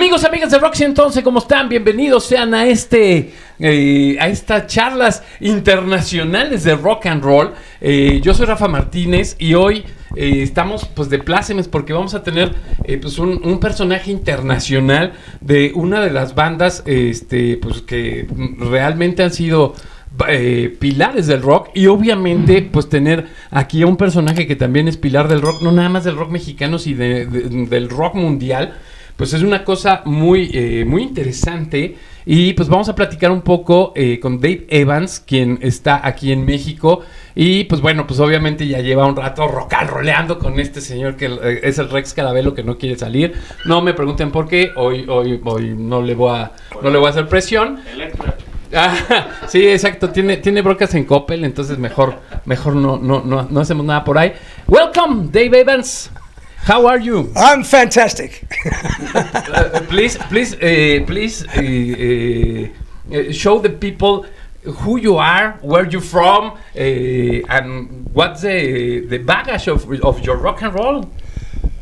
Amigos, amigas de Rock111, ¿cómo están? Bienvenidos sean a estas charlas internacionales de rock and roll. Yo soy Rafa Martínez y hoy estamos pues de plácemes porque vamos a tener pues un personaje internacional de una de las bandas pues que realmente han sido pilares del rock, y obviamente pues tener aquí a un personaje que también es pilar del rock, no nada más del rock mexicano, sino del rock mundial. Pues es una cosa muy, muy interesante. Y pues vamos a platicar un poco con Dave Evans, quien está aquí en México. Y pues bueno, pues obviamente ya lleva un rato rock and rollando con este señor que es el Rex Carabelo, que no quiere salir. No me pregunten por qué. Hoy no le voy a hacer presión. Sí, exacto. Tiene broncas en Coppel, entonces mejor no hacemos nada por ahí. Welcome, Dave Evans. How are you? I'm fantastic. Please, show the people who you are, where you're from, and what's the baggage of your rock and roll.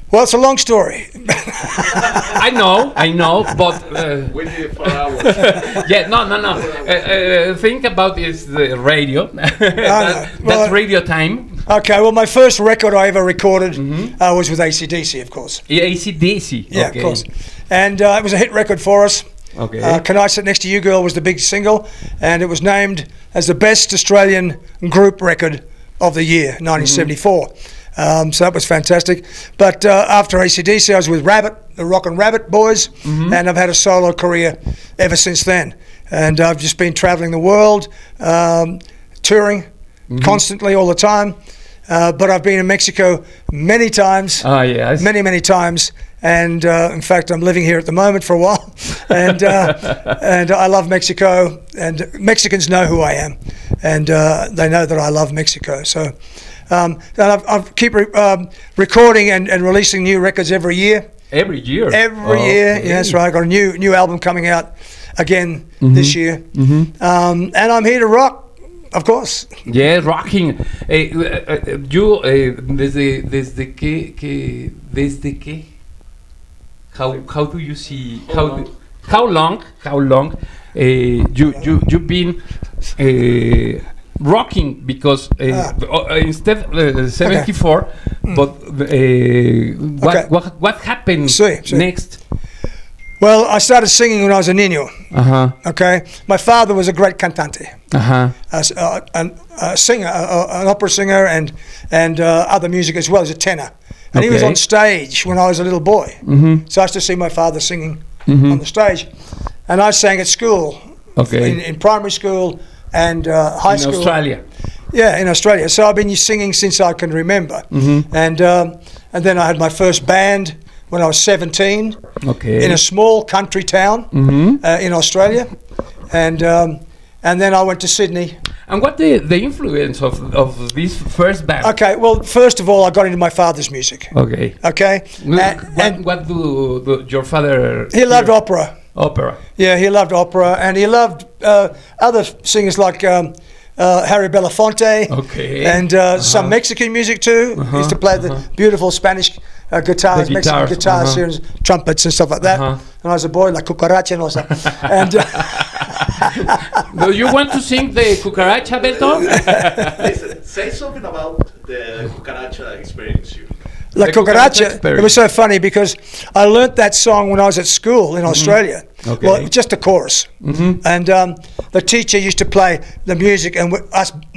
Well, it's a long story. I know, but we did it for hours. Yeah, no. Think about is the radio. That's radio time. Okay, well, my first record I ever recorded was with AC/DC, of course. Yeah, AC/DC. Yeah, okay. of course. And it was a hit record for us. Okay. Can I Sit Next to You Girl was the big single, and it was named as the best Australian group record of the year, 1974. So that was fantastic. But after AC/DC, I was with Rabbit, the Rockin' Rabbit boys, and I've had a solo career ever since then. And I've just been traveling the world, touring constantly all the time. But I've been in Mexico many times. Oh, yes. Many times. And in fact, I'm living here at the moment for a while. And I love Mexico. And Mexicans know who I am. And they know that I love Mexico. So and I keep recording and releasing new records every year. Every year? Every year. Okay. Yeah, that's right. I've got a new album coming out again this year. And I'm here to rock. Of course. Yeah, rocking. You desde qué? How do you see? How long? You've been rocking, because instead 74. Okay. But what happened next? Well, I started singing when I was a niño. Okay, my father was a great cantante, a singer, an opera singer, and other music as well. As a tenor, and he was on stage when I was a little boy. So I used to see my father singing on the stage, and I sang at school, in primary school and high school. In Australia. Yeah, in Australia. So I've been singing since I can remember, and then I had my first band when I was 17, in a small country town in Australia, and then I went to Sydney. And what the influence of this first band? Okay, well, first of all, I got into my father's music. Okay. What do your father? He loved opera. Opera. Yeah, he loved opera, and he loved other singers like Harry Belafonte. Okay. And some Mexican music too. He used to play the beautiful Spanish guitars, Mexican guitars, here, and trumpets and stuff like that. And I was a boy, like cucaracha and all that. And do you want to sing the cucaracha, Beto? Listen, say something about the cucaracha experience you. La Cucaracha, it was so funny because I learnt that song when I was at school in Australia. Okay. Well, just the chorus. And the teacher used to play the music, and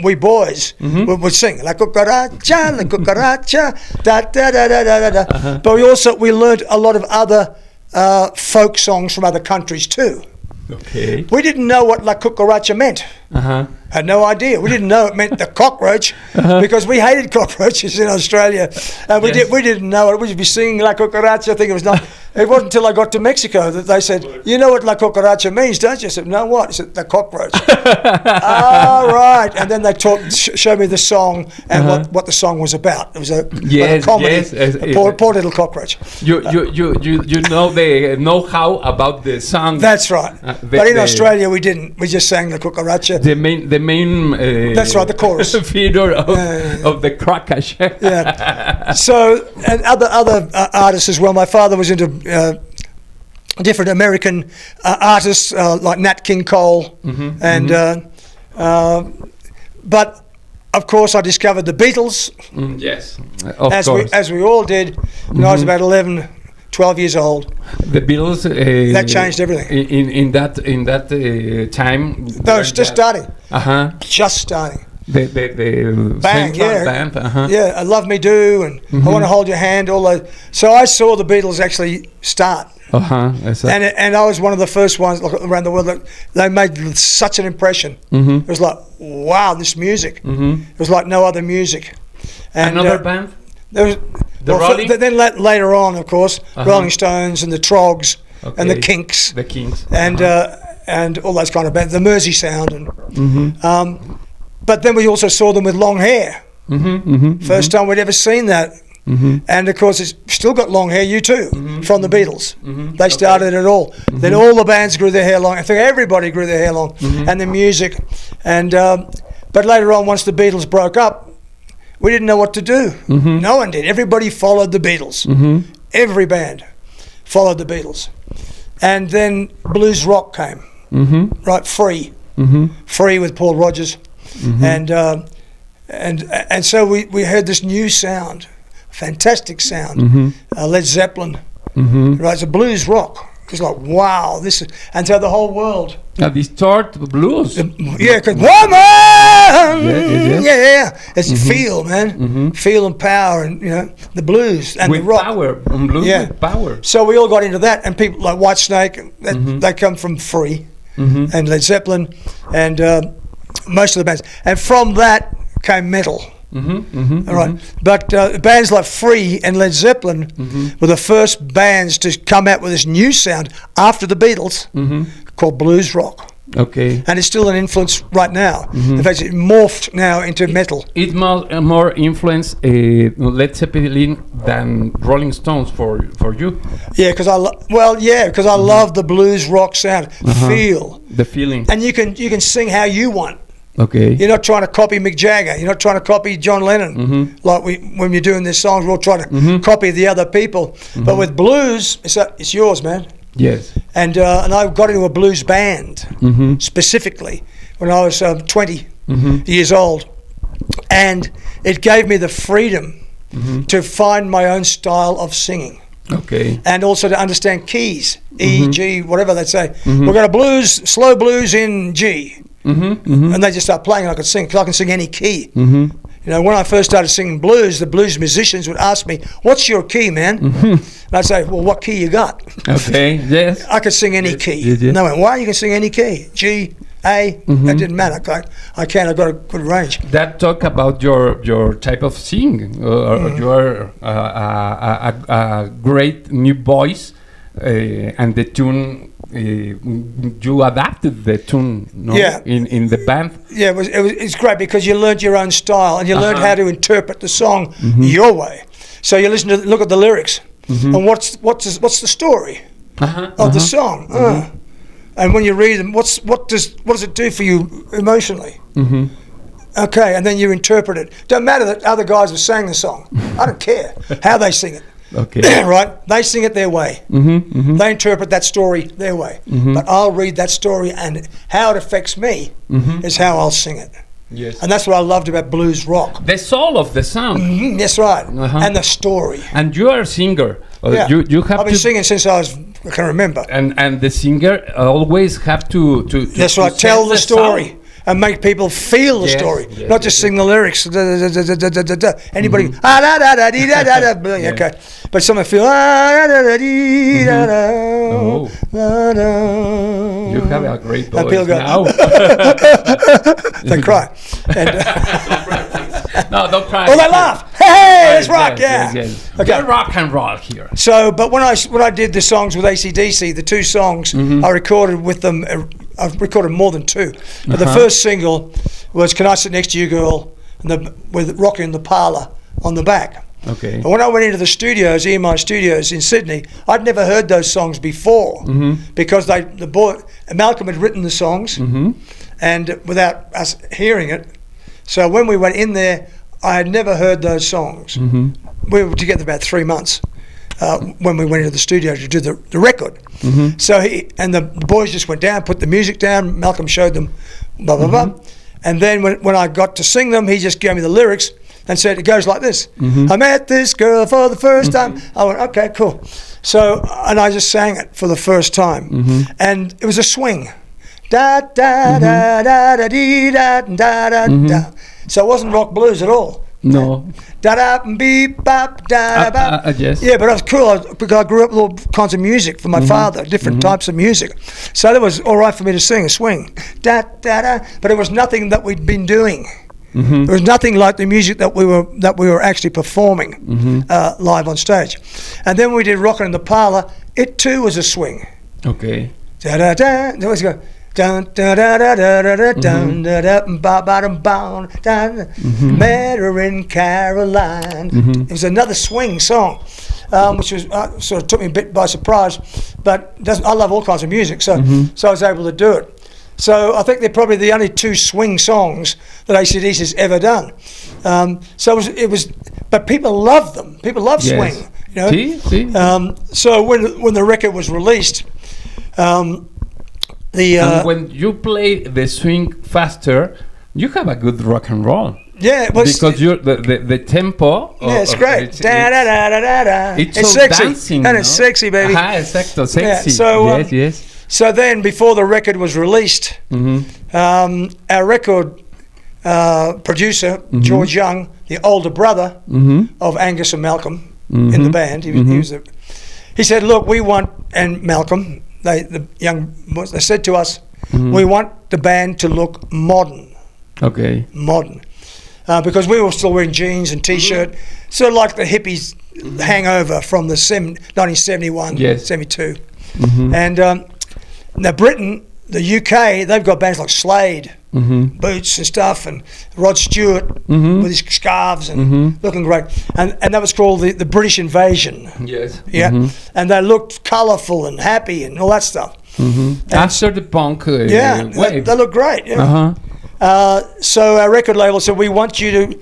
we boys would sing La Cucaracha, da da da da da da. But we learnt a lot of other folk songs from other countries too. Okay. We didn't know what La Cucaracha meant. Had no idea. We didn't know it meant the cockroach because we hated cockroaches in Australia, and we didn't know it. We'd be singing La Cucaracha. I think it was not. It wasn't until I got to Mexico that they said, "You know what La Cucaracha means, don't you?" I said, "No, what?" I said, "The cockroach." All right. And then they showed me the song and what the song was about. It was a comedy, a poor little cockroach. You know the know-how about the song. That's right. But in Australia, we didn't. We just sang La Cucaracha. The main. That's right. The chorus. Feeder of the crockash. Yeah. So, and other artists as well. My father was into different American artists like Nat King Cole, and but of course I discovered the Beatles. Yes, of course. As we all did when I was about 11, 12 years old. The Beatles that changed everything. In that time. No, it's just starting. Just starting. The band, band. Yeah, Love Me Do, and I Want to Hold Your Hand. All those. So I saw the Beatles actually start. And I was one of the first ones around the world that they made such an impression. It was like, wow, this music. It was like no other music. And another band? There was then later on, of course, Rolling Stones and the Trogs and the Kinks. The Kinks. And all those kind of bands, the Mersey Sound. And but then we also saw them with long hair. First time we'd ever seen that. And of course it's still got long hair, U2, from the Beatles. They started it all. Then all the bands grew their hair long. I think everybody grew their hair long, and the music. And but later on, once the Beatles broke up, we didn't know what to do. No one did. Everybody followed the Beatles. Every band followed the Beatles. And then blues rock came, right? Free with Paul Rodgers. And so we heard this new sound. Fantastic sound, Led Zeppelin, right? It's a blues rock. It's like, wow, this is, and so the whole world. Distort blues. Because it's feel, man, feel and power, and the blues and with the rock. Power, blues with power. So we all got into that, and people like Whitesnake, they come from Free, and Led Zeppelin, and most of the bands, and from that came metal. All right, but bands like Free and Led Zeppelin were the first bands to come out with this new sound after the Beatles, called blues rock. Okay, and it's still an influence right now. In fact, it morphed now into metal. It more influence Led Zeppelin than Rolling Stones for you. Yeah, because I love the blues rock sound, feel the feeling, and you can sing how you want. Okay. You're not trying to copy Mick Jagger. You're not trying to copy John Lennon. Like when you're doing these songs, we're all trying to copy the other people. But with blues, it's yours, man. Yes. And I got into a blues band specifically when I was 20 years old, and it gave me the freedom to find my own style of singing. Okay. And also to understand keys, E, G, whatever they say. We've got a slow blues in G. And they just start playing, and I could sing, because I can sing any key. When I first started singing blues, the blues musicians would ask me, "What's your key, man?" And I'd say, "Well, what key you got?" Okay, yes. I could sing any key. And they went, "Why? You can sing any key. G, A." That didn't matter. I I've got a good range. That talk about your type of singing. You're a great new voice, and the tune. You adapted the tune, no? In the band. Yeah, it's great because you learned your own style, and you learned how to interpret the song your way. So you look at the lyrics, and what's the story of the song, and when you read them, what does it do for you emotionally? Okay, and then you interpret it. Don't matter that other guys have sang the song. I don't care how they sing it. Okay. Right? They sing it their way. They interpret that story their way. But I'll read that story, and how it affects me is how I'll sing it. Yes. And that's what I loved about blues rock. The soul of the song. That's right. And the story. And you are a singer. You have I've been singing since I can remember. And the singer always have to that's right. Tell the story. And make people feel the story, not just sing the lyrics. Anybody, okay, but some feel. You have a great voice. People go, now. They cry. And, no, don't cry. Oh, they laugh. Hey, let's rock, yes. Okay, rock and roll here. So, but when I did the songs with AC/DC, the two songs I recorded with them. I've recorded more than two. But the first single was "Can I Sit Next to You, Girl," with Rocky in the Parlour on the back. Okay. And when I went into the studios, EMI Studios in Sydney, I'd never heard those songs before because Malcolm had written the songs, and without us hearing it. So when we went in there, I had never heard those songs. We were together about 3 months. when we went into the studio to do the record. So the boys just went down, put the music down. Malcolm showed them, blah blah blah, and then when I got to sing them, he just gave me the lyrics and said it goes like this: I met this girl for the first time. I went, okay, cool. So and I just sang it for the first time, and it was a swing. Da da da da da dee da da da da. So it wasn't rock blues at all. No. Da da beep bop da da bop. Yes. Yeah, but it was cool because I grew up with all kinds of music from my father, different types of music. So that was all right for me to sing a swing. Da da da. But it was nothing that we'd been doing. It was nothing like the music that we were actually performing live on stage. And then we did Rockin' in the Parlour. It too was a swing. Okay. Da da da. There was go. Dun da da da da da da dun da da ba ba dum ba dun. Met her in Caroline. It was another swing song, which was sort of took me a bit by surprise. But I love all kinds of music, so I was able to do it. So I think they're probably the only two swing songs that AC/DC has ever done. So it was, but people love them. People love swing. You know? See? So when the record was released. And when you play the swing faster, you have a good rock and roll. Yeah, it was because the tempo. It's great. It's sexy, dancing, and it's sexy, baby. Exacto, sexy. Yeah, so yes. So then, before the record was released, our record producer George Young, the older brother of Angus and Malcolm in the band, he said, "Look, we want," and Malcolm. The young boys, they said to us, we want the band to look modern. Okay. Modern. Because we were still wearing jeans and T-shirt, sort of like the hippies hangover from the 1971, 72. And now Britain, the UK, they've got bands like Slade, Boots and stuff, and Rod Stewart with his scarves and looking great. And that was called the British Invasion. Yes. Yeah. And they looked colourful and happy and all that stuff. After the punk wave. They look great. Yeah. So our record label said, we want you to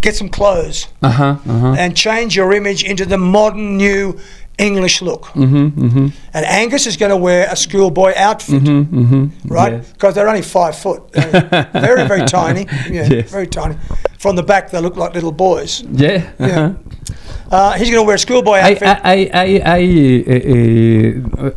get some clothes and change your image into the modern new English look. And Angus is going to wear a schoolboy outfit, right? Because they're only 5 foot. They're very, very tiny. Very tiny. From the back, they look like little boys. He's going to wear a schoolboy outfit.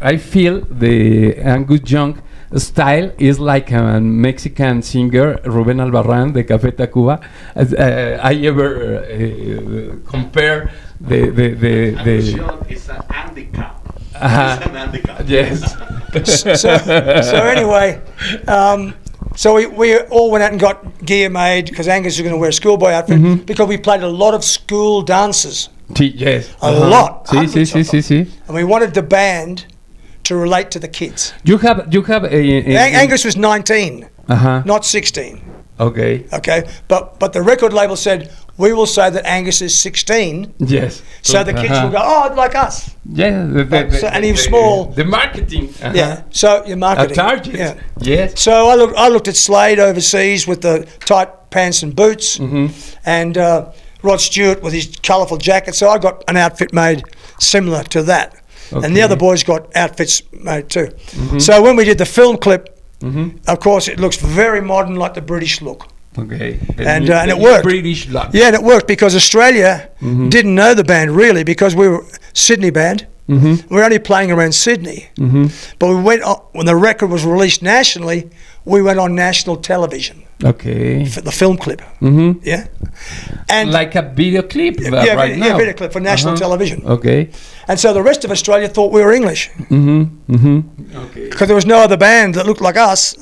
I feel the Angus Young style is like a Mexican singer, Rubén Albarrán de Café Tacuba. I ever compare the Angus Young is an handicap. It's an handicap. Yes. so anyway, so we all went out and got gear made because Angus was going to wear a schoolboy outfit because we played a lot of school dances. Yes. A lot. Sí. And we wanted the band to relate to the kids. You have Angus was 19, not 16. Okay. But the record label said, we will say that Angus is 16. Yes. So the kids will go, oh, like us. Yeah. And he was small. The marketing. Yeah. So your marketing. A target. Yeah. Yes. So I looked at Slade overseas with the tight pants and boots, and Rod Stewart with his colourful jacket. So I got an outfit made similar to that. Okay. And the other boys got outfits made too. So when we did the film clip, of course, it looks very modern, like the British look. Okay. And it worked. British look. Yeah, and it worked because Australia didn't know the band really because we were Sydney band. We were only playing around Sydney. But we went on, when the record was released nationally, we went on national television. Okay. For the film clip. Yeah. And like a video clip now. Video clip for national television. Okay. And so the rest of Australia thought we were English. Okay. Because there was no other band that looked like us.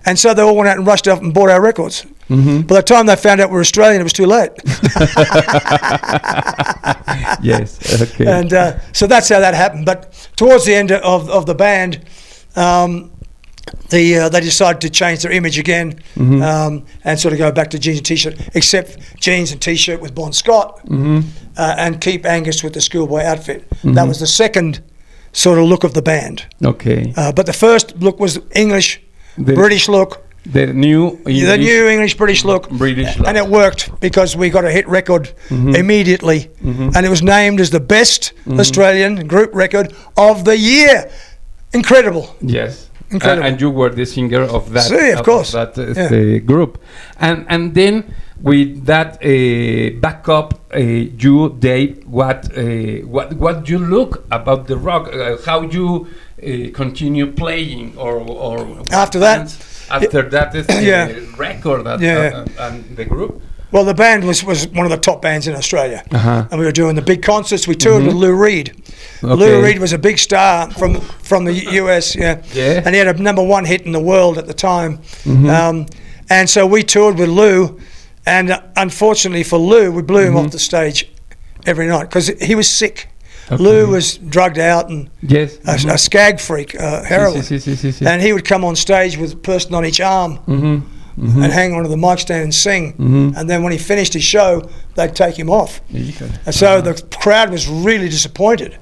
And so they all went out and rushed up and bought our records. By the time they found out we were Australian, it was too late. Yes. Okay. And so that's how that happened. But towards the end of the band, they decided to change their image again and sort of go back to jeans and T-shirt, except jeans and T-shirt with Bon Scott and keep Angus with the schoolboy outfit. That was the second sort of look of the band. Okay. But the first look was English, British look, The new English British look. And it worked because we got a hit record immediately. And it was named as the best Australian group record of the year. Incredible. Yes. Incredible. And you were the singer of that. Of course. The group. And then with that backup, you, Dave, what you look about the rock? How you continue playing or after that? After that is the record and the group. Well, the band was one of the top bands in Australia, and we were doing the big concerts. We toured with Lou Reed. Okay. Lou Reed was a big star from the US, and he had a #1 hit in the world at the time. And so we toured with Lou, and unfortunately for Lou, we blew him off the stage every night because he was sick. Okay. Lou was drugged out and a skag freak, heroin, and he would come on stage with a person on each arm. And hang onto the mic stand and sing, and then when he finished his show, they'd take him off. And so the crowd was really disappointed,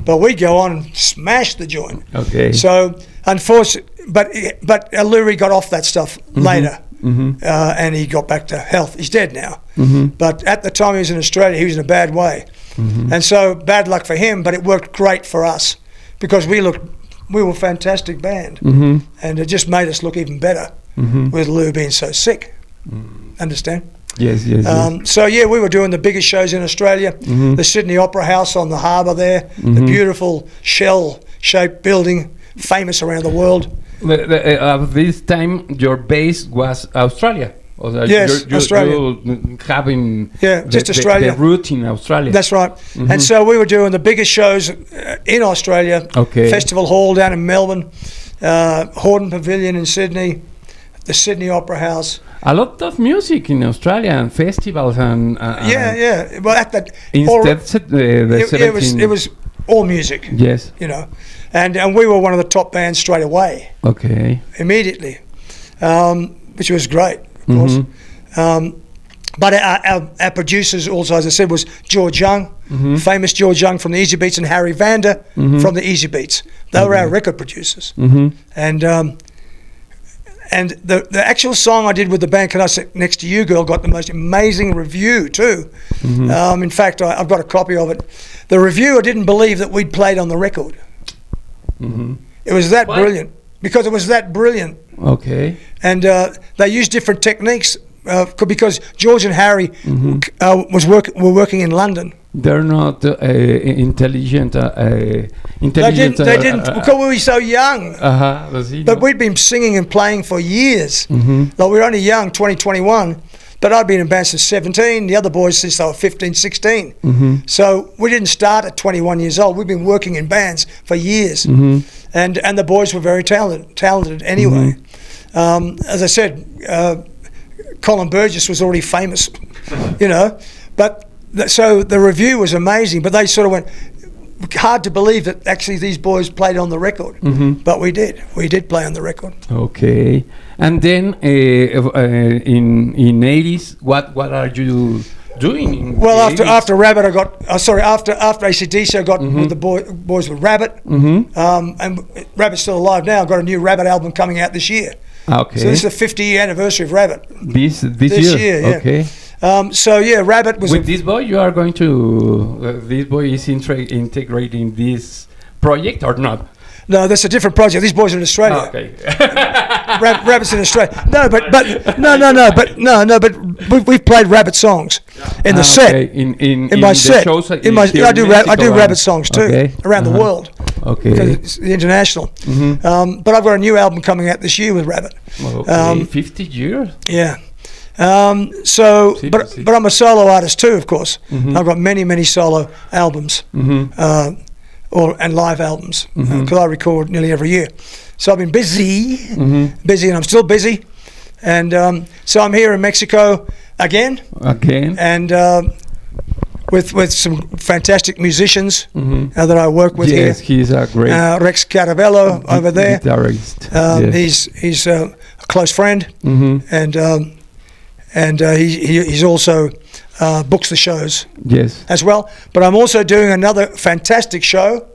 but we'd go on and smash the joint. Okay. So unfortunately, but Lou Reed got off that stuff later, and he got back to health. He's dead now, but at the time he was in Australia, he was in a bad way, and so bad luck for him. But it worked great for us because we were a fantastic band, and it just made us look even better. With Lou being so sick. Understand? Yes. So we were doing the biggest shows in Australia. The Sydney Opera House on the harbour there, the beautiful shell-shaped building, famous around the world. This time your base was Australia. Yes, Australia. You having just Australia. The root in Australia. That's right. And so we were doing the biggest shows in Australia. Okay. Festival Hall down in Melbourne, Hordern Pavilion in Sydney, the Sydney Opera House. A lot of music in Australia and festivals and Well, at that it was all music. Yes. And we were one of the top bands straight away. Okay. Immediately, which was great, of course. But our producers also, as I said, was George Young, famous George Young from the Easy Beats, and Harry Vander from the Easy Beats. They were our record producers. And the actual song I did with the band, Can I Sit Next to You Girl, got the most amazing review too. In fact, I've got a copy of it. The reviewer didn't believe that we'd played on the record. It was that brilliant, because it was that brilliant. Okay. And they used different techniques because George and Harry were working in London. They're not intelligent. They didn't, because we were so young. But we'd been singing and playing for years. Like we were only young, 20, 21. But I'd been in bands since 17. The other boys since they were 15, 16. So we didn't start at 21 years old. We've been working in bands for years. And the boys were very talented anyway. As I said, Colin Burgess was already famous, But so the review was amazing, but they sort of went, hard to believe that actually these boys played on the record. But we did play on the record. Okay. And then in 80s, what are you doing? Well, after Rabbit, after AC/DC, I got with the boys with Rabbit, and Rabbit's still alive now. I've got a new Rabbit album coming out this year. Okay. So this is the 50-year anniversary of Rabbit. This year, yeah. Okay. Rabbit was... With this boy, you are going to... this boy is integrating this project or not? No, that's a different project. These boys are in Australia. Oh, okay. Rabbit's in Australia. But we've played Rabbit songs in the set. Okay. In my set. Shows, I do Rabbit songs too around the world. Okay. Because it's international. But I've got a new album coming out this year with Rabbit. 50 years? Yeah. But I'm a solo artist too, of course. I've got many solo albums, and live albums, because I record nearly every year. So I've been busy, and I'm still busy. And so I'm here in Mexico again, and with some fantastic musicians that I work with here. Yes, he's a great Rex Caravello over there. Guitarist. He's a close friend, and he's also books the shows. Yes. As well, but I'm also doing another fantastic show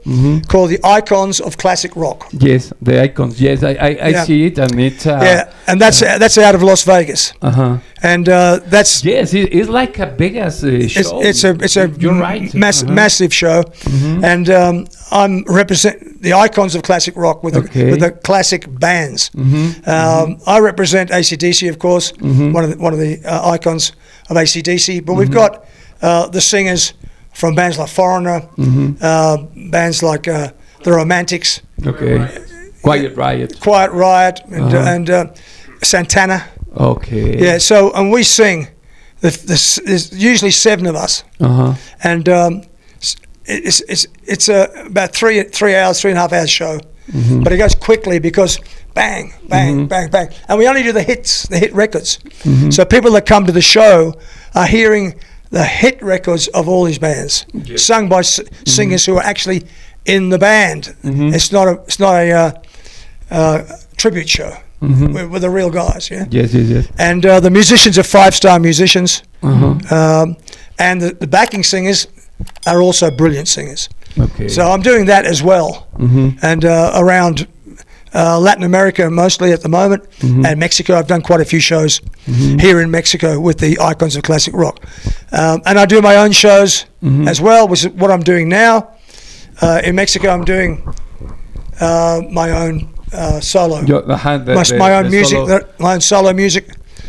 called the Icons of Classic Rock. Yes, the Icons. Yes, I see it, and it's and that's out of Las Vegas. And that's it's like a Vegas show. It's a you're right. massive show, and I'm represent the Icons of Classic Rock with the classic bands. I represent AC/DC, of course, one of the icons of AC/DC, but we've got the singers from bands like Foreigner, bands like the Romantics, Quiet Riot, and Santana. Okay. Yeah. So and we sing. There's usually 7 of us, and it's about 3.5 hours show, but it goes quickly because bang, bang, bang, bang, and we only do the hit records. So people that come to the show are hearing the hit records of all these bands, sung by singers who are actually in the band. It's not a tribute show. With the real guys, Yes. And the musicians are 5-star musicians, and the backing singers are also brilliant singers. Okay. So I'm doing that as well, and around Latin America mostly at the moment, and Mexico. I've done quite a few shows here in Mexico with the Icons of Classic Rock, and I do my own shows as well, which is what I'm doing now. In Mexico, I'm doing my own solo, my own music, my own solo music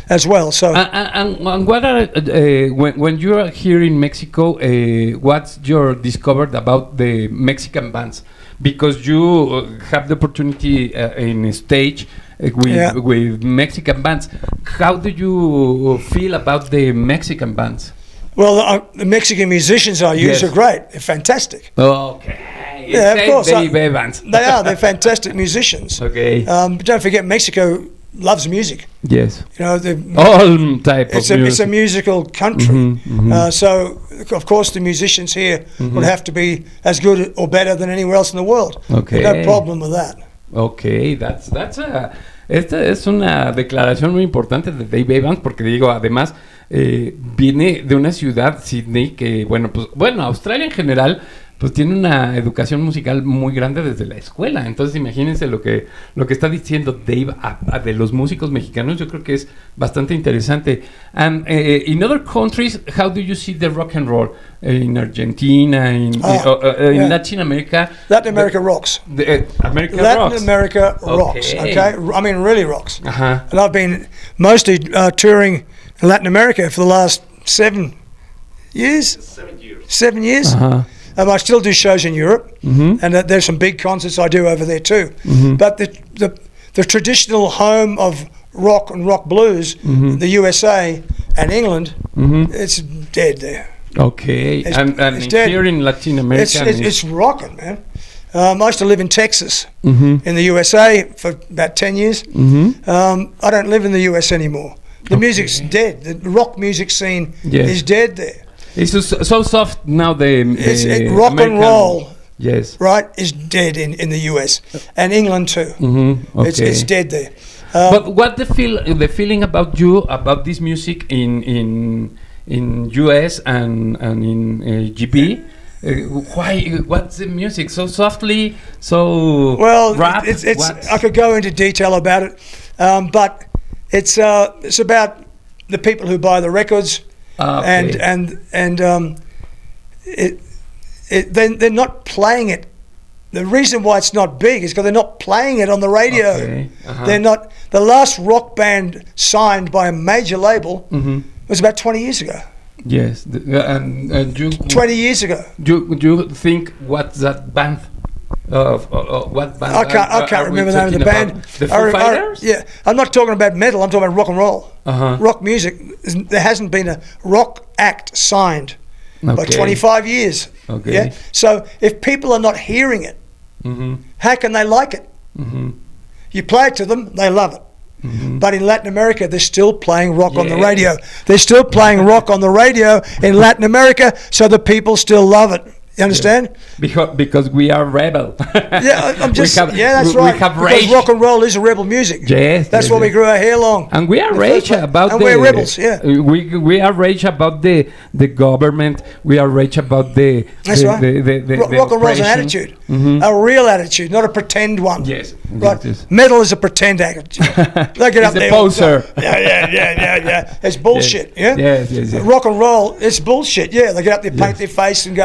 as well. So, and what are when you are here in Mexico? What's your discovered about the Mexican bands? Because you have the opportunity in a stage with Mexican bands. How do you feel about the Mexican bands? Well, the Mexican musicians I use are great. They're fantastic. Okay. Yeah, of course. Bands. They're fantastic musicians. Okay. But don't forget, Mexico loves music. Yes. You know, all type of music. It's a musical country. So, of course, the musicians here would have to be as good or better than anywhere else in the world. Okay. No problem with that. Okay, esta es una declaración muy importante de Dave Evans, porque digo, además viene de una ciudad, Sydney, que bueno, Australia en general pues tiene una educación musical muy grande desde la escuela. Entonces imagínense lo que está diciendo Dave de los músicos mexicanos. Yo creo que es bastante interesante. And in other countries, how do you see the rock and roll? In Argentina, in Latin America? Latin America rocks. Latin America rocks, okay? I mean, really rocks. And I've been mostly touring in Latin America for the last 7 years. 7 years. 7 years. I still do shows in Europe, and there's some big concerts I do over there too. But the traditional home of rock and rock blues, the USA and England, it's dead there. Okay, and here in Latin America, it's rocking, man. I used to live in Texas, in the USA for about 10 years. I don't live in the US anymore. The music's dead. The rock music scene is dead there. It's so soft now. Rock and roll, right, is dead in the US and England too. It's dead there. But what the feeling about this music in US and in GB? Why? What's the music so softly? So rap? It's I could go into detail about it, but it's about the people who buy the records. And they're not playing it. The reason why it's not big is because they're not playing it on the radio. They're not. The last rock band signed by a major label was about 20 years ago. Yes, and you 20 years ago. Do you think what's that band? What band? I can't remember the name of the band. The Foo Fighters? Yeah, I'm not talking about metal. I'm talking about rock and roll. Rock music. There hasn't been a rock act signed by 25 years. Okay. Yeah. So if people are not hearing it, how can they like it? You play it to them, they love it. But in Latin America, they're still playing rock on the radio. They're still playing rock on the radio in Latin America, so the people still love it. You understand? Because we are rebel. Yeah, I'm just. That's we right. have because rage. rock and roll is a rebel music. Yes, that's why we grew our hair long. And we are rage about we're rebels. Yeah, we are rage about the government. We are rage about the. That's right. The rock and roll's an attitude, a real attitude, not a pretend one. Yes, right. Yes. Metal is a pretend attitude. They get up the there. Poser. Yeah. It's bullshit. Yes. Yeah. Yes. Rock and roll, it's bullshit. Yeah, they get up there, paint their face, and go.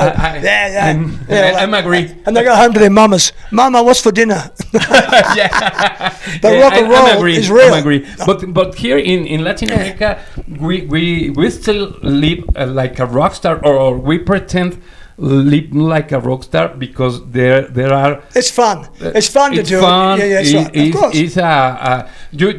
I'm agree. And they go home to their mamas. Mama, what's for dinner? Yeah. But rock and roll is real. I agree. But here in Latin America, we still live like a rock star, or we pretend live like a rock star because there are. It's fun. It's fun to do fun. it. Yeah, it's right. Of course. It's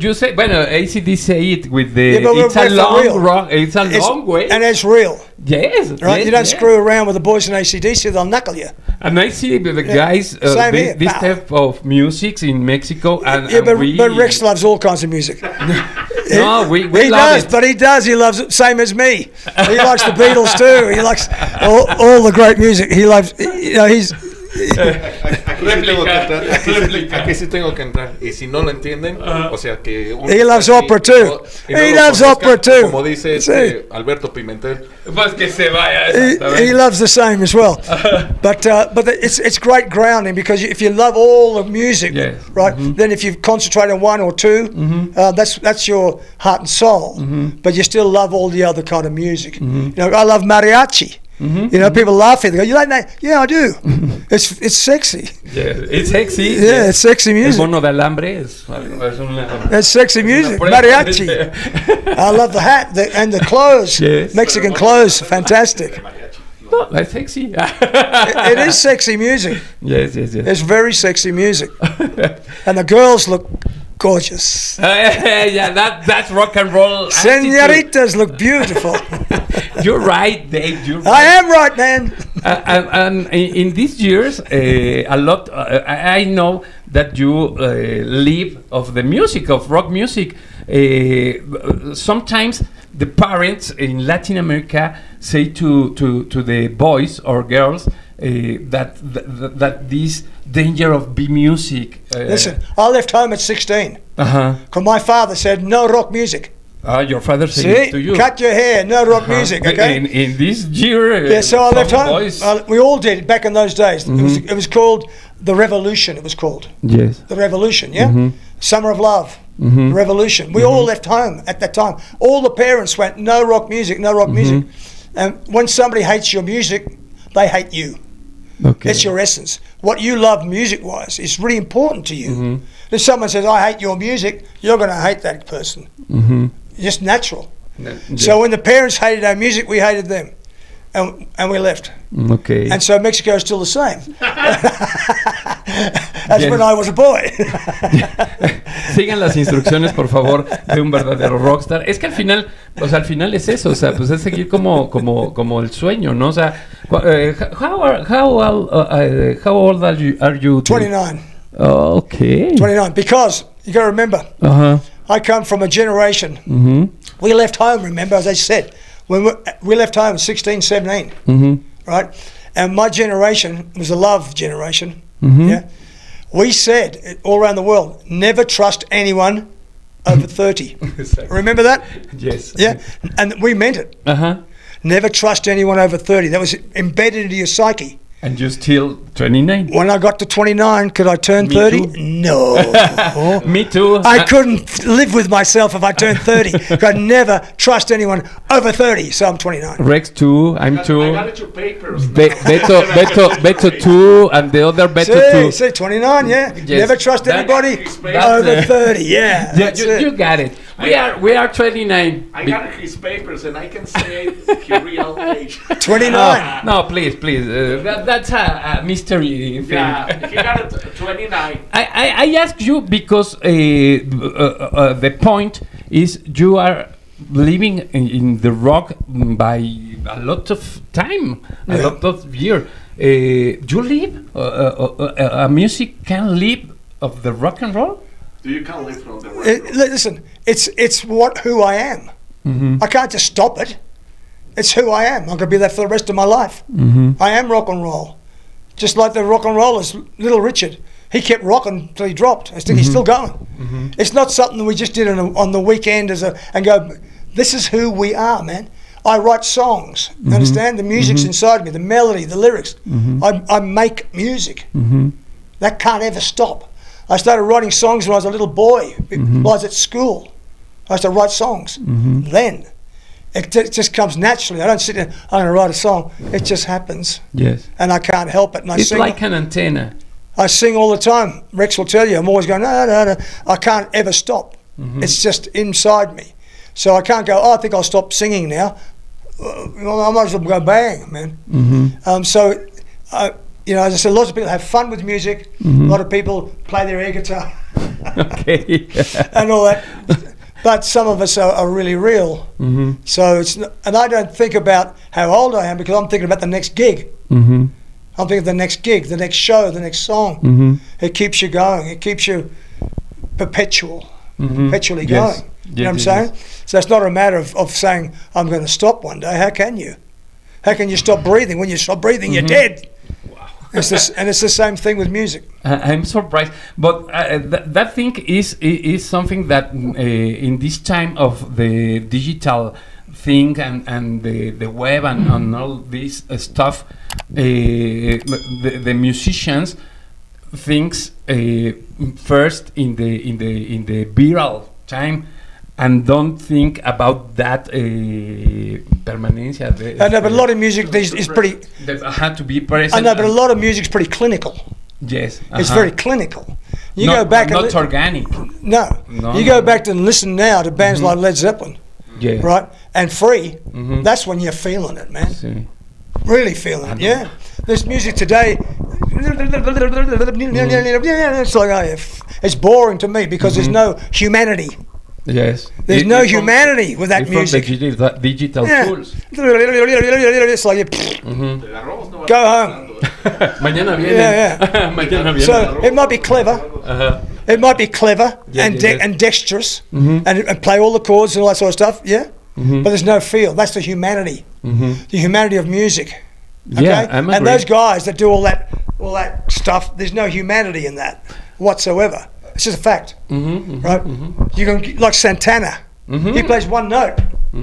you say ACD say it with the. Yeah, it's a long rock. It's a long way. And it's real. Yes. Right. You don't screw around with the boys in ACDC; they'll knuckle you. And I see the guys this type of music in Mexico, but Rex loves all kinds of music. No, we he love does, it. but he does. He loves it same as me. He likes the Beatles too. He likes all the great music. He loves. He's. Aquí sí tengo que entrar. Y si no lo entienden, o sea que... He loves opera too. He loves opera too. Como dice Alberto Pimentel. Pues que se vaya. He loves the same as well. But it's great grounding because if you love all the music, right, then if you concentrate on one or two, that's your heart and soul. But you still love all the other kind of music. You know, I love mariachi. You know, people laugh at it. They go, "You like that?" Yeah, I do. It's sexy. Yeah, it's sexy. Yeah, it's sexy music. El mono de alambre It's sexy music. Mariachi. I love the hat and the clothes. Yes. Mexican clothes, fantastic. No, that's sexy. It is sexy music. Yes. It's very sexy music, and the girls look gorgeous. Yeah, that's rock and roll. Senoritas look beautiful. You're right, Dave. You're right. I am right, man. And in these years, a lot. I know that you live of the music, of rock music. Sometimes the parents in Latin America say to the boys or girls that this danger of B music. Listen, I left home at 16. Because my father said no rock music. Your father said it to you. Cut your hair, no rock music, okay? In this year, so I left home. We all did back in those days. It was called the Revolution. It was called. Yes. The Revolution, yeah? Summer of Love. Revolution. We all left home at that time. All the parents went, no rock music, no rock music. And when somebody hates your music, they hate you. Okay. That's your essence. What you love music-wise is really important to you. If someone says, I hate your music, you're going to hate that person. Just natural. So when the parents hated our music, we hated them. And we left. Okay. And so Mexico is still the same. As when I was a boy. Sigan las instrucciones, por favor, de un verdadero rockstar. Es que al final, al final es eso, o sea, pues es seguir como el sueño, ¿no? O sea, how old are you? 29. Okay. 29. Because you got to remember, I come from a generation. We left home. Remember, as I said, when we left home at 16, 17, right? And my generation was a love generation. Yeah. We said all around the world, never trust anyone over 30. Remember that? Yes. Yeah. And we meant it. Never trust anyone over 30. That was embedded into your psyche. And you're still 29. When I got to 29, could I turn 30? Too. No. Me too. I couldn't live with myself if I turned 30. I'd never trust anyone over 30, so I'm 29. Rex too, I'm too. I got it your papers. Beto too, and the other Beto too. See, 29, yeah. Yes. Never trust anybody over 30, yeah. You got it. We are 29. I got his papers and I can say his real age. 29. No, please. That's a mystery thing. Yeah, he got it 29. I ask you because the point is you are living in the rock by a lot of time, a lot of years. You live, a music can live of the rock and roll? Do you can live from the rock? Listen, it's who I am. I can't just stop it. it's who I am. I'm going to be that for the rest of my life. I am rock and roll. Just like the rock and rollers, Little Richard. He kept rocking till he dropped. I think he's still going. It's not something that we just did on the weekend and go, this is who we are, man. I write songs, understand? The music's inside me, the melody, the lyrics. I make music. That can't ever stop. I started writing songs when I was a little boy, while I was at school. I used to write songs. Then it just comes naturally. I don't sit there, I'm going to write a song. It just happens. Yes. And I can't help it. And it's like an antenna. I sing all the time. Rex will tell you, I'm always going, no. I can't ever stop. It's just inside me. So I can't go, I think I'll stop singing now. I might as well go bang, man. So, you know, as I said, lots of people have fun with music. A lot of people play their air guitar. Okay. And all that. But some of us are really real. So it's not, and I don't think about how old I am because I'm thinking about the next gig. I'm thinking of the next gig, the next show, the next song. It keeps you going. It keeps you perpetually going. You know what I'm saying? So it's not a matter of saying, I'm going to stop one day. How can you? How can you stop breathing? When you stop breathing, you're dead. Wow. And it's the same thing with music. I'm surprised. But that thing is something that in this time of the digital thing and the web and all this stuff, the musicians thinks first in the viral time and don't think about that permanencia. I know, but a lot of music is pretty. That had to be present. I know, but a lot of music's pretty clinical. Yes, it's very clinical. You go back and not organic. No, you go back and listen now to bands like Led Zeppelin. Yeah. Right? And Free, that's when you're feeling it, man. Really feeling it, yeah. There's music today, it's like, it's boring to me because there's no humanity. Yes. There's no humanity with that music. The digital tools. It's like, go home. Mañana viene. Mañana viene. So it might be clever. It might be clever and dexterous and play all the chords and all that sort of stuff, but there's no feel. That's the humanity. The humanity of music. Okay? Yeah, I'm and those guys that do all that stuff, there's no humanity in that whatsoever. It's just a fact, right? You can like Santana. He plays one note. You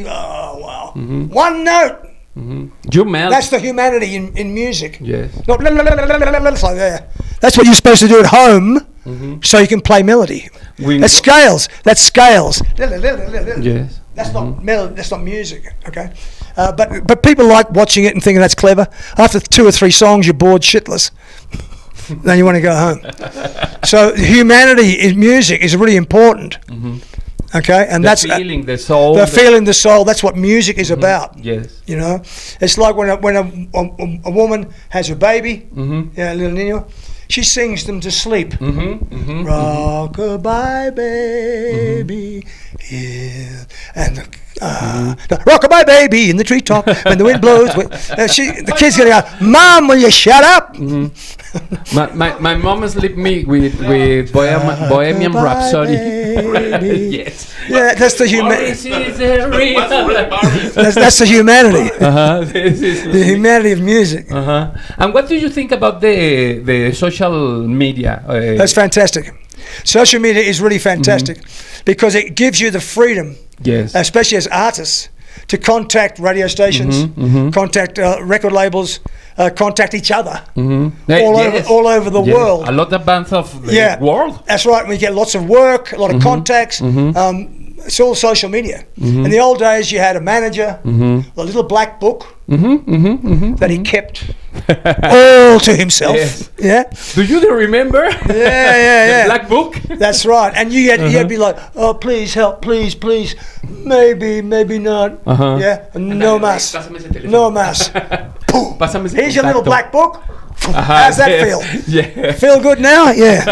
go, oh wow, one note. You melt. That's the humanity in music. Yes. Not it's like that. That's what you're supposed to do at home, so you can play melody. That's scales. That's scales. Yes. That's not melody. That's not music. Okay. But people like watching it and thinking that's clever. After 2 or 3 songs, you're bored shitless. Then you want to go home. So humanity in music is really important. Okay, and that's feeling the soul. The feeling the soul. That's what music is about. Yes. You know, it's like when a woman has a baby, a little niño, she sings them to sleep. Rock-a-bye, baby, and rock-a-bye, baby, in the treetop when the wind blows. The kid's gonna go, Mom, will you shut up? My mom sleep me with Bohemian Rhapsody. Yes. Yeah, that's the humanity. That's the humanity. The humanity of music. And what do you think about the social media? That's fantastic. Social media is really fantastic because it gives you the freedom, especially as artists, to contact radio stations, contact record labels, contact each other all over the world. A lot of bands of the world. That's right. We get lots of work, a lot of contacts. It's all social media. In the old days, you had a manager, a little black book that he kept all to himself. Yes. Yeah. Do you remember? Yeah. The black book. That's right. And you'd be like, oh, please help, please, maybe not. Yeah. No más. No más. Here's your little black book. How's that feel? Yeah. Feel good now? Yeah.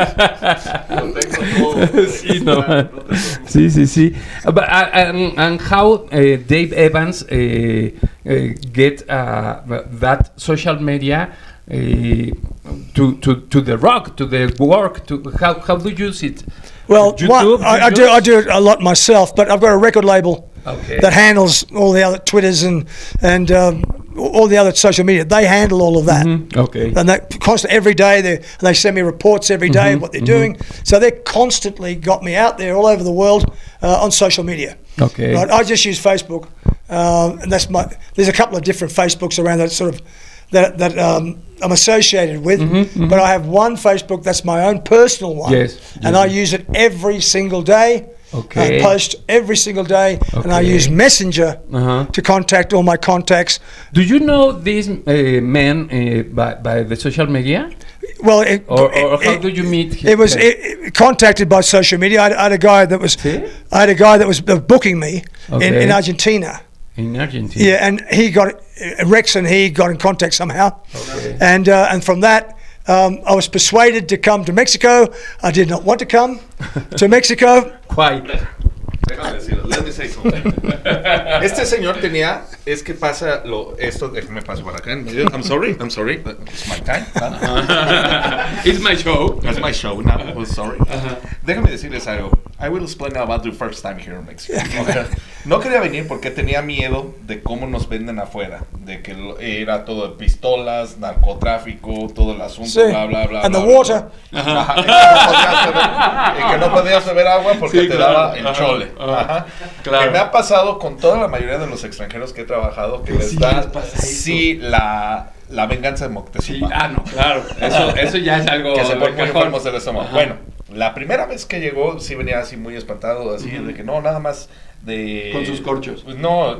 Sí. But and how Dave Evans get that social media to the rock, to the work, to how do you use it? Well, I do it a lot myself, but I've got a record label that handles all the other Twitters and all the other social media. They handle all of that. Okay. And that constant every day they send me reports every day of what they're doing. So they constantly got me out there all over the world on social media. Okay. Right? I just use Facebook, and there's a couple of different Facebooks around that sort of that I'm associated with, but I have one Facebook that's my own personal one. Yes. And I use it every single day. Okay. I post every single day, and I use Messenger to contact all my contacts. Do you know this man by the social media? Well, or how do you meet him? It was contacted by social media. I had a guy that was booking me in Argentina. In Argentina. Yeah, and he got Rex, and he got in contact somehow. Okay. And from that, I was persuaded to come to Mexico. I did not want to come to Mexico. Quite. Déjame decirlo, let me say something. Este señor tenía, es que pasa esto, déjame paso para acá en medio. I'm sorry, but it's my time. It's my show. It's my show now, oh, sorry. Déjame decirles algo. I will explain about the first time here in Mexico. Okay. No quería venir porque tenía miedo de cómo nos venden afuera, de que era todo de pistolas, narcotráfico, todo el asunto, bla, bla, bla. And bla, the bla, water. Que no podías beber agua porque te daba el chole. Claro. Que me ha pasado con toda la mayoría de los extranjeros que he trabajado, que les da la venganza de Moctezuma. Sí, no, claro. Eso ya es algo que se ponen muy cajón. enfermos del estómago. Bueno, la primera vez que llegó sí venía así muy espantado, así de que no, nada más de... Con sus corchos. No,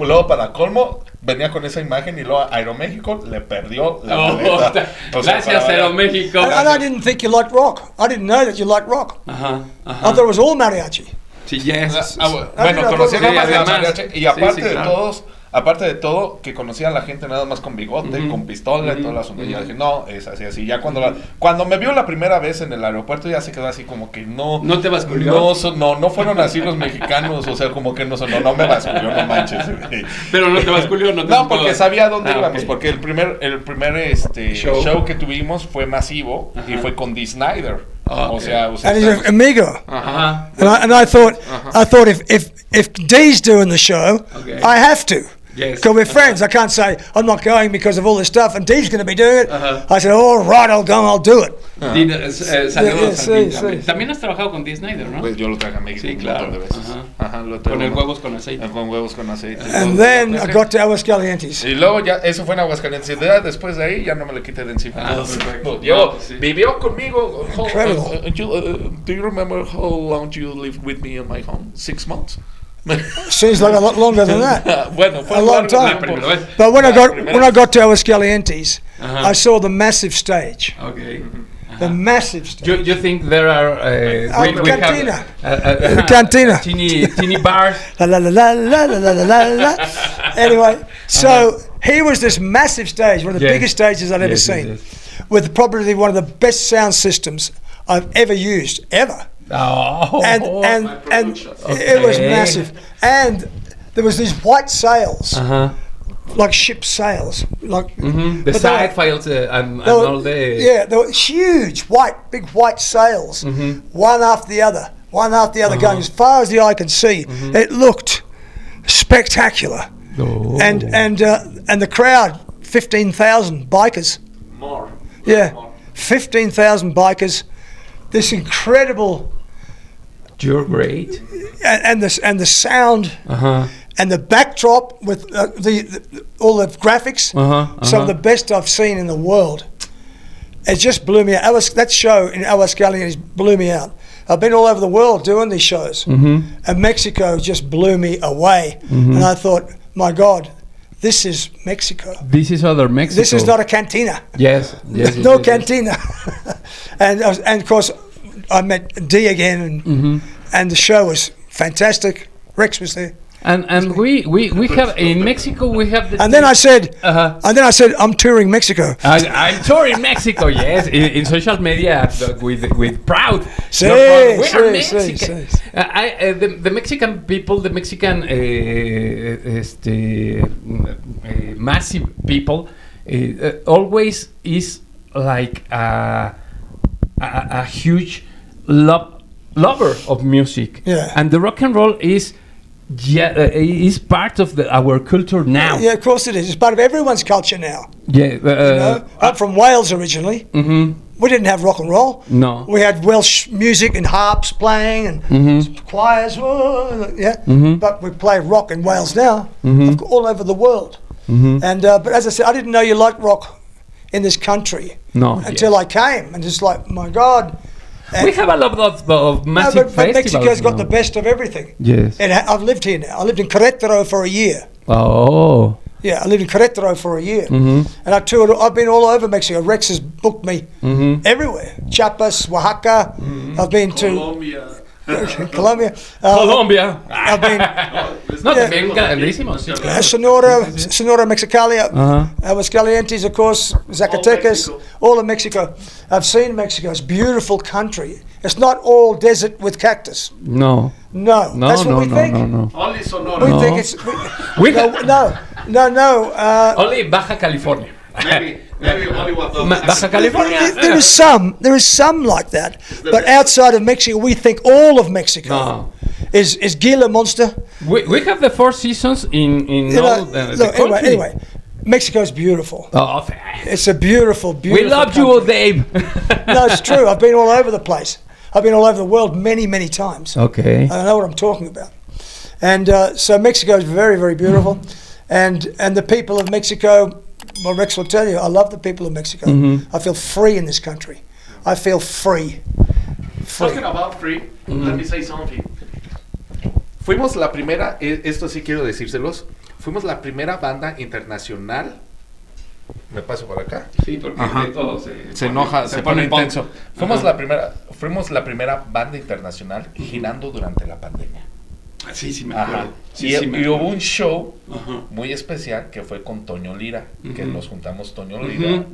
luego para colmo venía con esa imagen y luego Aeroméxico le perdió la maleta. Gracias Aeroméxico. And I didn't think you liked rock. I didn't know that you liked rock. I thought it was all mariachi. Sí, yes. Bueno, conocía nada más de la además. mariachi y aparte de todo, que conocía a la gente nada más con bigote, con pistola y todo el asunto. Y yo dije, no, es así. Ya cuando me vio la primera vez en el aeropuerto, ya se quedó así como que no... ¿No te basculió? No fueron así los mexicanos, o sea, como que no me basculió, no manches. Pero no te basculió, no, porque sabía dónde íbamos, porque el primer show que tuvimos fue masivo y fue con Dee Snider. O sea, and he's an amigo. And I thought if Dee's doing the show, I have to. Yes. Because we're friends. I can't say I'm not going because of all this stuff, and Dee's going to be doing it. I said, all right, I'll go and I'll do it. Saludos a Dee. También has trabajado con Dee Snider, ¿no? Pues yo lo traje a México un montón de veces. Con el huevos con aceite. Con huevos con aceite. And then I got to Aguascalientes. Y luego ya, eso fue en Aguascalientes. Y después de ahí ya no me le quité de encima. Vivió conmigo. Incredible. Do you remember how long you lived with me in my home? 6 months? Seems like a lot longer than that. Bueno, fue a long time. But when I got to Aguascalientes, I saw the massive stage. Okay. The massive stage. You think there are cantina. Cantina. Teeny bar. La la la la la la la la. Anyway, so here was this massive stage, one of the biggest stages I'd ever seen, with probably one of the best sound systems I've ever used, ever. And it was massive, and there was these white sails, like ship sails, like the side files and all the they were huge, big white sails, one after the other, going as far as the eye can see. It looked spectacular, and the crowd, 15,000 bikers, more, 15,000 bikers. This incredible. You're great. And the sound and the backdrop with all the graphics, some of the best I've seen in the world. It just blew me out. That show in Aguascalientes blew me out. I've been all over the world doing these shows, and Mexico just blew me away. And I thought, my God, this is Mexico. This is other Mexico. This is not a cantina. Yes. No cantina. And of course, I met Dee again, and the show was fantastic. Rex was there. And we have in Mexico we have the. And then I said, I'm touring Mexico. I'm touring Mexico. Yes, in social media with proud. We are Mexican. The Mexican people, the Mexican massive people, always is like a huge lover of music. Yeah. And the rock and roll is it's part of our culture now. Yeah, of course it is. It's part of everyone's culture now. Yeah, You know? I'm from Wales originally. Mm-hmm. We didn't have rock and roll. No. We had Welsh music and harps playing and choirs. Yeah. But we play rock in Wales now, all over the world. And but as I said, I didn't know you liked rock in this country until I came, and it's like, my God. We have a lot of massive but festivals. Mexico's got the best of everything. Yes. And I've lived here now. I lived in Querétaro for a year. Oh. Yeah, I lived in Querétaro for a year. And I toured. I've been all over Mexico. Rex has booked me everywhere. Chiapas, Oaxaca. I've been to Colombia. Colombia. I've been también grandísimo, sí. Sonora, Mexicali, Aguascalientes, of course, Zacatecas, all of Mexico. I've seen Mexico. It's a beautiful country. It's not all desert with cactus. No. That's what we think. No. Only Sonora. We think it's no. Only Baja California. Maybe only what the Baja California. There is some like that, but outside of Mexico, we think all of Mexico is Gila Monster. We have the 4 seasons in all the country. Anyway, Mexico's beautiful. Oh, It's a beautiful. We love country. you, Dave. No, it's true. I've been all over the place. I've been all over the world many times. Okay. I know what I'm talking about. And so Mexico is very, very beautiful. And the people of Mexico, well, Rex will tell you, I love the people of Mexico. I feel free in this country. I feel free. Talking about free, let me say something. Fuimos la primera, esto sí quiero decírselos, fuimos la primera banda internacional. Me paso por acá. Sí, porque todo Se enoja, se pone intenso. Fuimos la primera banda internacional girando durante la pandemia. Sí, sí me acuerdo. Sí, y hubo un show muy especial que fue con Toño Lira, que nos juntamos Toño Lira,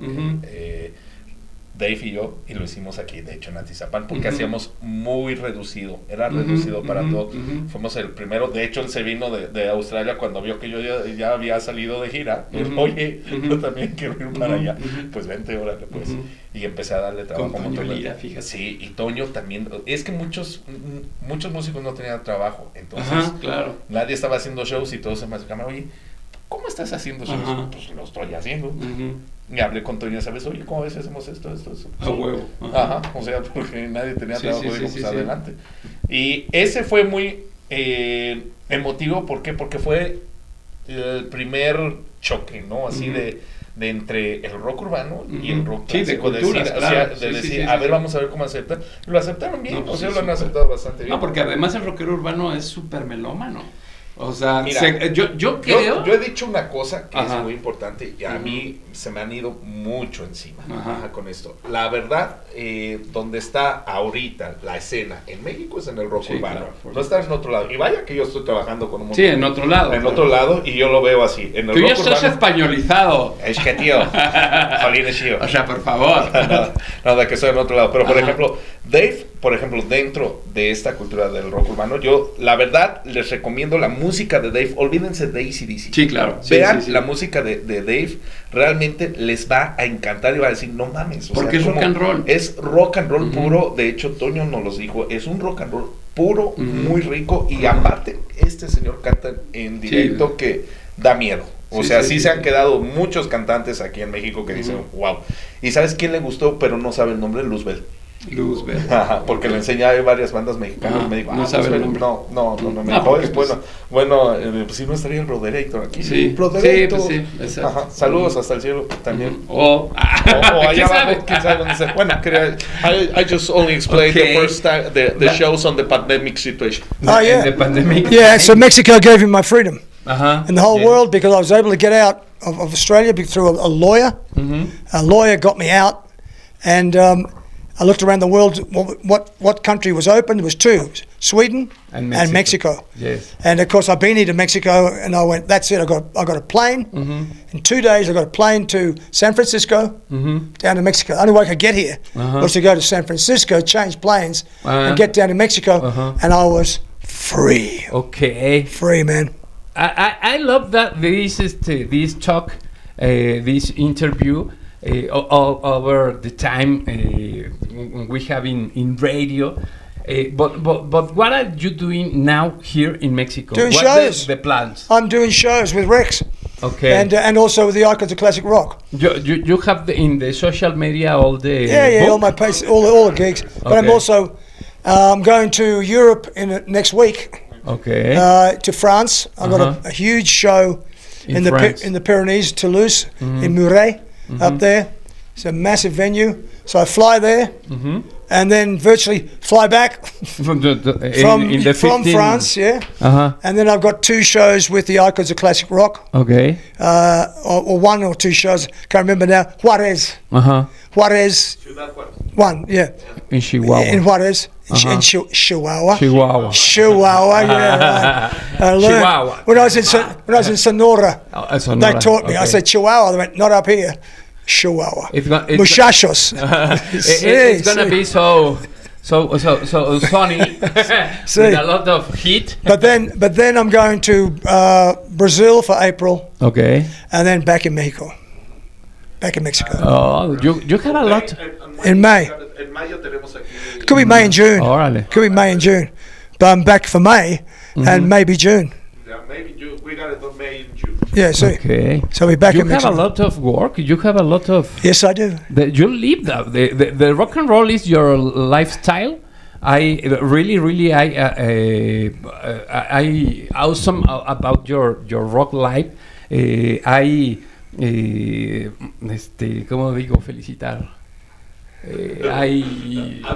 Dave y yo, y lo hicimos aquí, de hecho en Atizapán, porque hacíamos muy reducido, era reducido para todo. Fuimos el primero, de hecho él se vino de Australia cuando vio que yo ya había salido de gira. Oye, yo también quiero ir para allá. Pues vente, órale, pues. Y empecé a darle trabajo con Toño Lira, fíjate. Sí, y Toño también, es que muchos músicos no tenían trabajo, entonces claro. Nadie estaba haciendo shows y todos se me acercaban, oye, ¿cómo estás haciendo shows? Pues lo estoy haciendo. Y hablé con Toño, ¿sabes? Oye, ¿cómo ves si hacemos esto? A huevo. O sea, porque nadie tenía trabajo, digo, pues adelante. Y ese fue muy emotivo, ¿por qué? Porque fue el primer choque, ¿no? Así de entre el rock urbano y el rock clásico, de culturas, claro. O sea, de decir, a ver, vamos a ver cómo aceptan. Lo aceptaron bien, o sea, lo han aceptado bastante bien. No, porque además el rockero urbano es súper melómano. O sea, mira, yo creo... Yo he dicho una cosa que es muy importante y a mí se me han ido mucho encima con esto. La verdad, donde está ahorita la escena en México es en el rock urbano. Claro, no está en otro lado. Y vaya que yo estoy trabajando con un montón. Sí, en otro lado. En otro lado y yo lo veo así. En el Tú rock ya estás españolizado. Es que tío, jolines tío. O sea, por favor. Nada, que soy en otro lado. Pero por ejemplo, Dave, dentro de esta cultura del rock urbano, yo la verdad les recomiendo la música de Dave. Olvídense de AC/DC. Sí, claro. Vean la música de Dave, realmente les va a encantar y va a decir, no mames. Porque es rock and roll. Es rock and roll puro. De hecho, Toño nos los dijo, es un rock and roll puro, muy rico. Y aparte, este señor canta en directo que da miedo. O sea, sí se han quedado muchos cantantes aquí en México que dicen, wow. ¿Y sabes quién le gustó, pero no sabe el nombre? Luzbel. Porque le enseñé a varias bandas mexicanas. Me dijo, no sabe el nombre. No, me dijo, es bueno, pues si no estaría el Broderator aquí. Sí, Broderator. Pues sí, saludos hasta el cielo también. O allá abajo, quién sabe dónde está. Bueno, I just only explained the first time, the shows on the pandemic situation. The pandemic. Yeah, so Mexico gave me my freedom. In the whole world, because I was able to get out of Australia through a lawyer. A lawyer got me out, and I looked around the world. What country was open? There was 2: Sweden and Mexico. Yes. And of course, I've been here to Mexico, and I went. That's it. I got a plane. In 2 days, I got a plane to San Francisco, down to Mexico. The only way I could get here was to go to San Francisco, change planes, and get down to Mexico, and I was free. Okay. Free, man. I love that this talk, this interview over the time we have in radio. But what are you doing now here in Mexico? Doing what shows. The plans. I'm doing shows with Rex. Okay. And also with the Icons of Classic Rock. You have in the social media all the Yeah, all my posts, all the gigs. But I'm also going to Europe next week. Okay. To France. I've got a huge show in the Pyrenees, Toulouse, in Muret, up there. It's a massive venue. So I fly there, and then virtually fly back from France, and then I've got 2 shows with the Icons of Classic Rock. Okay. Or 1 or 2 shows, can't remember now. Juarez. Juarez. One, yeah. In Chihuahua. In Juarez. In Chihuahua. Chihuahua, yeah. Right. I learned. Chihuahua. When I was in Sonora, Sonora. they taught me. I said Chihuahua. They went, not up here. Chihuahua. Muchachos. It's gonna be so sunny with a lot of heat. But then I'm going to Brazil for April. Okay. And then back in Mexico. Oh, you have a lot. In May. Could be May and June. Could be May and June. But I'm back for May and maybe June. Yeah, maybe June. We got it on May and June. Yeah, see. Okay. So we're back in Mexico. You have a lot of work. You have a lot of. Yes, I do. You live that. The rock and roll is your lifestyle. I really I awesome about your rock life. ¿Cómo digo? Felicitar. I'm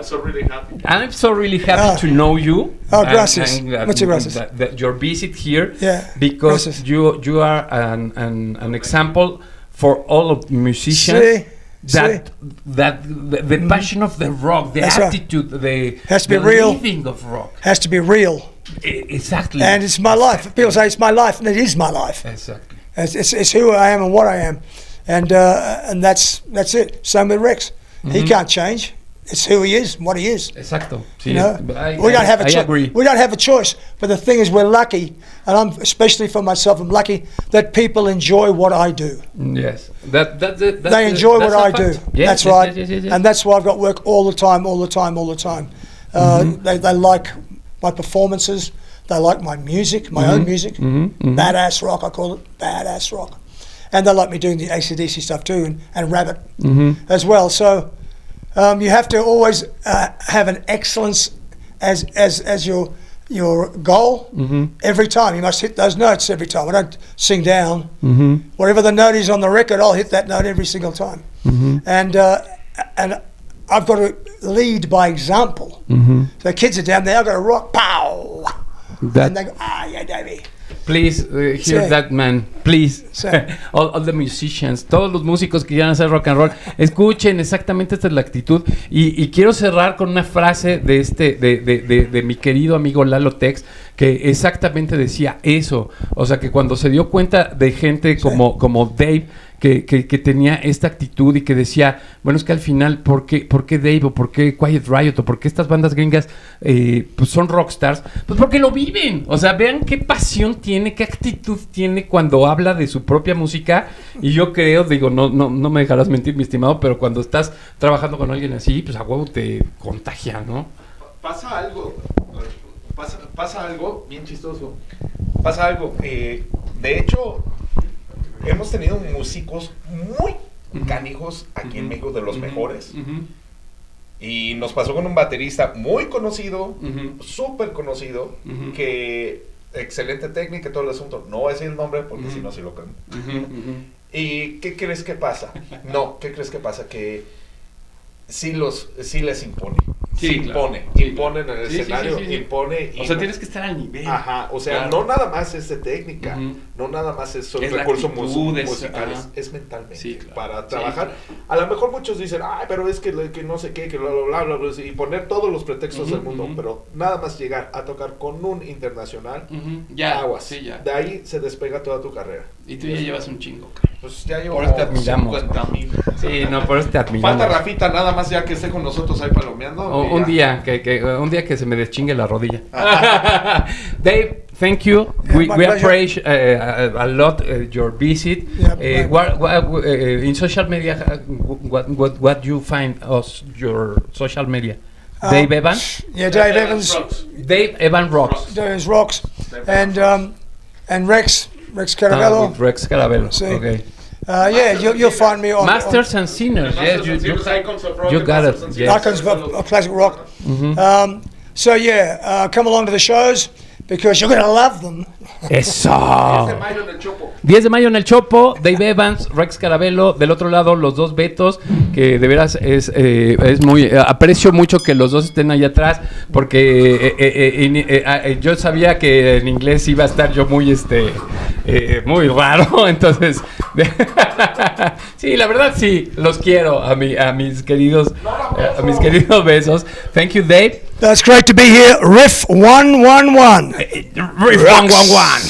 so really happy to know you. Gracias. Muchas gracias. That your visit here, because gracias. you are an example for all of musicians. The passion of the rock, the attitude, the living of rock has to be real. Exactly. And it's my life. People say it's my life, and it is my life. Exactly. It's who I am and what I am, and that's it. Same with Rex. He can't change. It's who he is and what he is. Exacto. Sí, you know? We don't have a choice. We don't have a choice. But the thing is, we're lucky, and I'm especially for myself. I'm lucky that people enjoy what I do. Yes, they enjoy what I do. Yes, that's right, yes. And that's why I've got work all the time. They like my performances. They like my music, my own music. Badass rock, I call it badass rock. And they like me doing the AC/DC stuff too, and rabbit as well. So you have to always have an excellence as your goal every time. You must hit those notes every time. I don't sing down. Whatever the note is on the record, I'll hit that note every single time. And I've got to lead by example. So kids are down there, I've got to rock, pow, and they go, yeah, Davey. Please hear that man, please. All the musicians, todos los músicos que quieran hacer rock and roll, escuchen, exactamente esta es la actitud. Y quiero cerrar con una frase de mi querido amigo Lalo Tex, que exactamente decía eso. O sea, que cuando se dio cuenta de gente como Dave, que tenía esta actitud y que decía, bueno, es que al final, ¿por qué Dave o por qué Quiet Riot o por qué estas bandas gringas pues son rockstars? Pues porque lo viven. O sea, vean qué pasión tiene, qué actitud tiene cuando habla de su propia música. Y yo creo, digo, no me dejarás mentir, mi estimado, pero cuando estás trabajando con alguien así, pues a huevo te contagia, ¿no? Pasa algo bien chistoso. Pasa algo. De hecho, hemos tenido músicos muy canijos aquí en México, de los mejores. Y nos pasó con un baterista muy conocido, súper conocido, que excelente técnica y todo el asunto. No voy a decir el nombre porque si no, sí lo creo. ¿Y qué crees que pasa? ¿Qué crees que pasa? Que sí les impone. Sí, impone en el escenario, impone. O sea, tienes que estar al nivel. Ajá, o sea, no nada más es de técnica, no nada más es recursos musicales, es mentalmente. Para trabajar. A lo mejor muchos dicen, pero es que no sé qué, que bla, bla, bla, y poner todos los pretextos del mundo, pero nada más llegar a tocar con un internacional, aguas. Sí, ya. De ahí se despega toda tu carrera. Y tú ya llevas un chingo. Pues ya llevo por eso te admiramos. 50,000. Sí, por eso te admiramos. Falta Rafita nada más ya que esté con nosotros ahí palomeando. Un día que se me deschingue la rodilla. Dave, thank you. We appreciate a lot your visit. In social media, what you find us your social media? Dave Evans. Yeah, Dave Evans. Dave Evans Rocks. Dave Evans Rocks. And Rex Caravello. With Rex Caravello. See. Okay. Yeah, you'll find me on Masters and Sinners. Yes, you got it. Yes. Icons of classic rock. So yeah, come along to the shows because you're gonna love them. Eso. 10 de mayo en el Chopo. Dave Evans, Rex Caravello. Del otro lado, los dos Betos, que de veras es muy... aprecio mucho que los dos estén allá atrás, porque yo sabía que en inglés iba a estar yo muy muy raro, entonces... sí, la verdad sí, los quiero a mis queridos besos. Thank you, Dave. That's great to be here. Riff 111. Riff 111.